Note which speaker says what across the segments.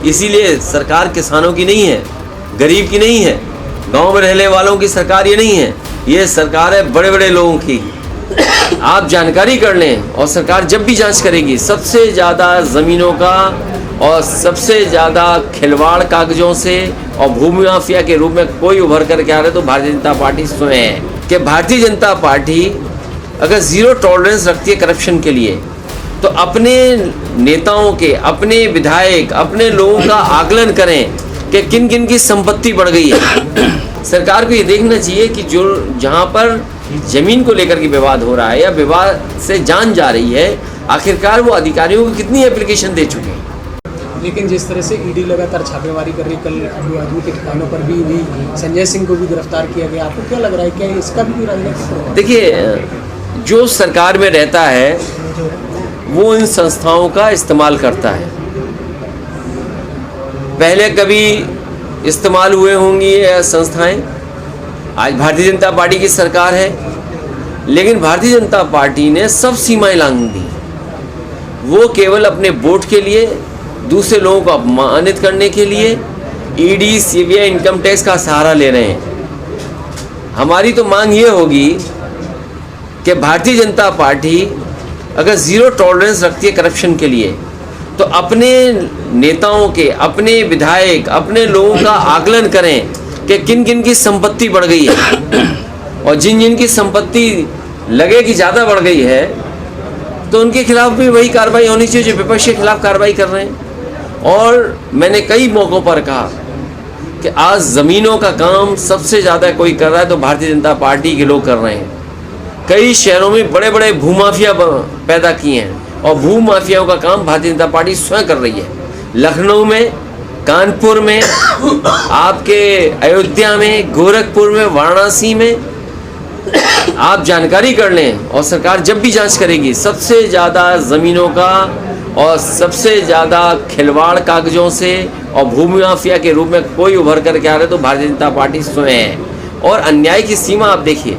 Speaker 1: इसीलिए सरकार किसानों की नहीं है, गरीब की नहीं है, गांव में रहने वालों की सरकार ये नहीं है, ये सरकार है बड़े बड़े लोगों की। आप जानकारी कर लें, और सरकार जब भी जांच करेगी, सबसे ज़्यादा ज़मीनों का और सबसे ज़्यादा खिलवाड़ कागजों से और भूमि माफिया के रूप में कोई उभर कर के आ रहे तो भारतीय जनता पार्टी स्वयं है। कि भारतीय जनता पार्टी अगर ज़ीरो टॉलरेंस रखती है करप्शन के लिए, तो अपने नेताओं के, अपने विधायक, अपने लोगों का आकलन करें कि किन किन की संपत्ति बढ़ गई है। सरकार को ये देखना चाहिए कि जो जहाँ पर ज़मीन को लेकर के विवाद हो रहा है या विवाद से जान जा रही है, आखिरकार वो अधिकारियों को कितनी एप्लीकेशन दे चुके हैं।
Speaker 2: लेकिन जिस तरह से ईडी लगातार छापेमारी कर रही, कल अबू आदमी के ठिकानों पर भी संजय सिंह को भी गिरफ्तार किया गया, आपको क्या लग रहा है, क्या इसका भी राजनीतिक?
Speaker 1: देखिए, जो सरकार में रहता है वो इन संस्थाओं का इस्तेमाल करता है। पहले कभी इस्तेमाल हुए होंगी ये संस्थाएं, आज भारतीय जनता पार्टी की सरकार है, लेकिन भारतीय जनता पार्टी ने सब सीमाएं लांघ दी। वो केवल अपने वोट के लिए, दूसरे लोगों को अपमानित करने के लिए ईडी, सीबीआई, इनकम टैक्स का सहारा ले रहे हैं। हमारी तो मांग ये होगी कि भारतीय जनता पार्टी अगर ज़ीरो टॉलरेंस रखती है करप्शन के लिए, तो अपने नेताओं के, अपने विधायक, अपने लोगों का आकलन करें कि किन किन की संपत्ति बढ़ गई है, और जिन जिन की संपत्ति लगे कि ज़्यादा बढ़ गई है तो उनके खिलाफ भी वही कार्रवाई होनी चाहिए जो विपक्ष के खिलाफ कार्रवाई कर रहे हैं। और मैंने कई मौक़ों पर कहा कि आज ज़मीनों का काम सबसे ज़्यादा कोई कर रहा है तो भारतीय जनता पार्टी के लोग कर रहे हैं। कई शहरों में बड़े बड़े भूमाफिया पैदा किए हैं, और भूमाफियाओं का काम भारतीय जनता पार्टी स्वयं कर रही है। लखनऊ में, कानपुर में, आपके अयोध्या में, गोरखपुर में, वाराणसी में, आप जानकारी कर लें, और सरकार जब भी जांच करेगी, सबसे ज़्यादा ज़मीनों का और सबसे ज़्यादा खिलवाड़ कागजों से और भूमि माफिया के रूप में कोई उभर कर के आ रहे तो भारतीय जनता पार्टी स्वयं है। और अन्याय की सीमा आप देखिए,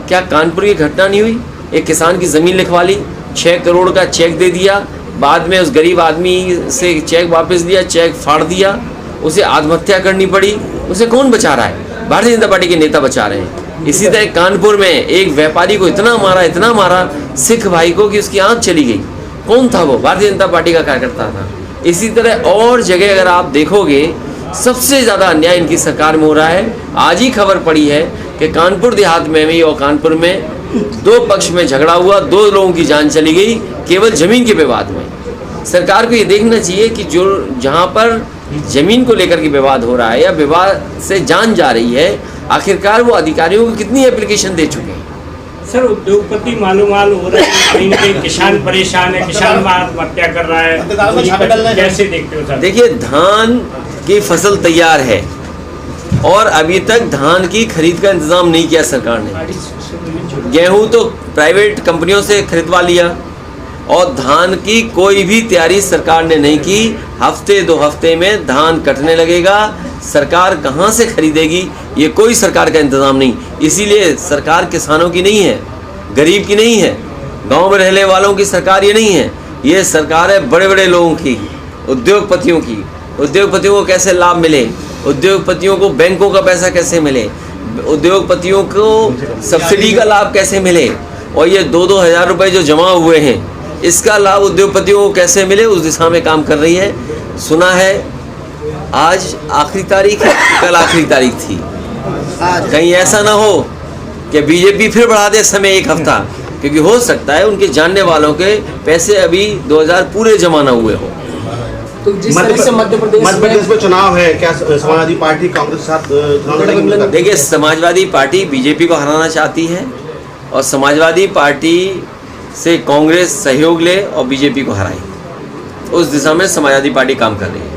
Speaker 1: क्या कानपुर की घटना नहीं हुई? एक किसान की ज़मीन लिखवा ली, 6 करोड़ का चेक दे दिया, बाद में उस गरीब आदमी से चेक वापस लिया, चेक फाड़ दिया, उसे आत्महत्या करनी पड़ी। उसे कौन बचा रहा है? भारतीय जनता पार्टी के नेता बचा रहे हैं। इसी तरह कानपुर में एक व्यापारी को इतना मारा सिख भाई को कि उसकी आँख चली गई। कौन था वो? भारतीय जनता पार्टी का कार्यकर्ता था। इसी तरह और जगह अगर आप देखोगे, सबसे ज़्यादा अन्याय इनकी सरकार में हो रहा है। आज ही खबर पड़ी है कि कानपुर देहात में भी और कानपुर में 2 पक्ष में झगड़ा हुआ, 2 लोगों की जान चली गई केवल ज़मीन के विवाद में। सरकार को ये देखना चाहिए कि जो जहाँ पर ज़मीन को लेकर के विवाद हो रहा है या विवाद से जान जा रही है, आखिरकार वो अधिकारियों को कितनी एप्लीकेशन दे चुके हैं।
Speaker 3: सर, उद्योगपति मालूम हो रहे हैं, कहीं ना कहीं किसान परेशान है, किसान आत्महत्या कर रहा है, कैसे देखते हो सर?
Speaker 1: देखिए, धान की फसल तैयार है और अभी तक धान की खरीद का इंतज़ाम नहीं किया सरकार ने। गेहूं तो प्राइवेट कंपनियों से खरीदवा लिया, और धान की कोई भी तैयारी सरकार ने नहीं की। हफ्ते 2 हफ्ते में धान कटने लगेगा, सरकार कहाँ से खरीदेगी? ये कोई सरकार का इंतज़ाम नहीं। इसीलिए सरकार किसानों की नहीं है, गरीब की नहीं है, गांव में रहने वालों की सरकार ये नहीं है, ये सरकार है बड़े बड़े लोगों की, उद्योगपतियों की। उद्योगपतियों को कैसे लाभ मिले, उद्योगपतियों को बैंकों का पैसा कैसे मिले, उद्योगपतियों को सब्सिडी का लाभ कैसे मिले, और ये 2-2 हज़ार रुपये जो जमा हुए हैं इसका लाभ उद्योगपतियों को कैसे मिले, उस दिशा में काम कर रही है। सुना है आज आखिरी तारीख है, कल आखिरी तारीख थी। कहीं ऐसा ना हो कि बीजेपी फिर बढ़ा दे समय 1 हफ्ता, क्योंकि हो सकता है उनके जानने वालों के पैसे अभी 2000 पूरे जमा ना हुए हो।
Speaker 2: तो जिस तरह से मध्य प्रदेश
Speaker 4: में चुनाव है, क्या समाजवादी पार्टी कांग्रेस के साथ चुनाव लड़ेगी?
Speaker 1: देखिए, समाजवादी पार्टी बीजेपी को हराना चाहती है, और समाजवादी पार्टी से कांग्रेस सहयोग ले और बीजेपी को हराए, उस दिशा में समाजवादी पार्टी काम कर रही है।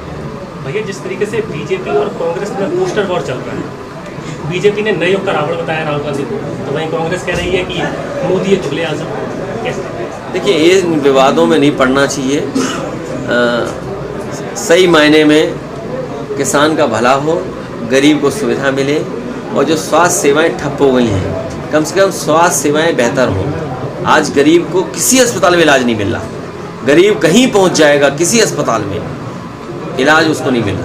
Speaker 5: भैया, जिस तरीके से बीजेपी और कांग्रेस में पोस्टर वॉर चल रहा है, बीजेपी ने नए युग का रावण बताया राहुल गांधी को, तो वहीं कांग्रेस कह रही है कि मोदी है चुगले आजम। कैसे?
Speaker 1: देखिए, इन विवादों में नहीं पड़ना चाहिए। सही मायने में किसान का भला हो, गरीब को सुविधा मिले, और जो स्वास्थ्य सेवाएं ठप हो गई हैं, कम से कम स्वास्थ्य सेवाएं बेहतर हों। आज गरीब को किसी अस्पताल में इलाज नहीं मिल रहा, गरीब कहीं पहुंच जाएगा किसी अस्पताल में, इलाज उसको नहीं मिल रहा।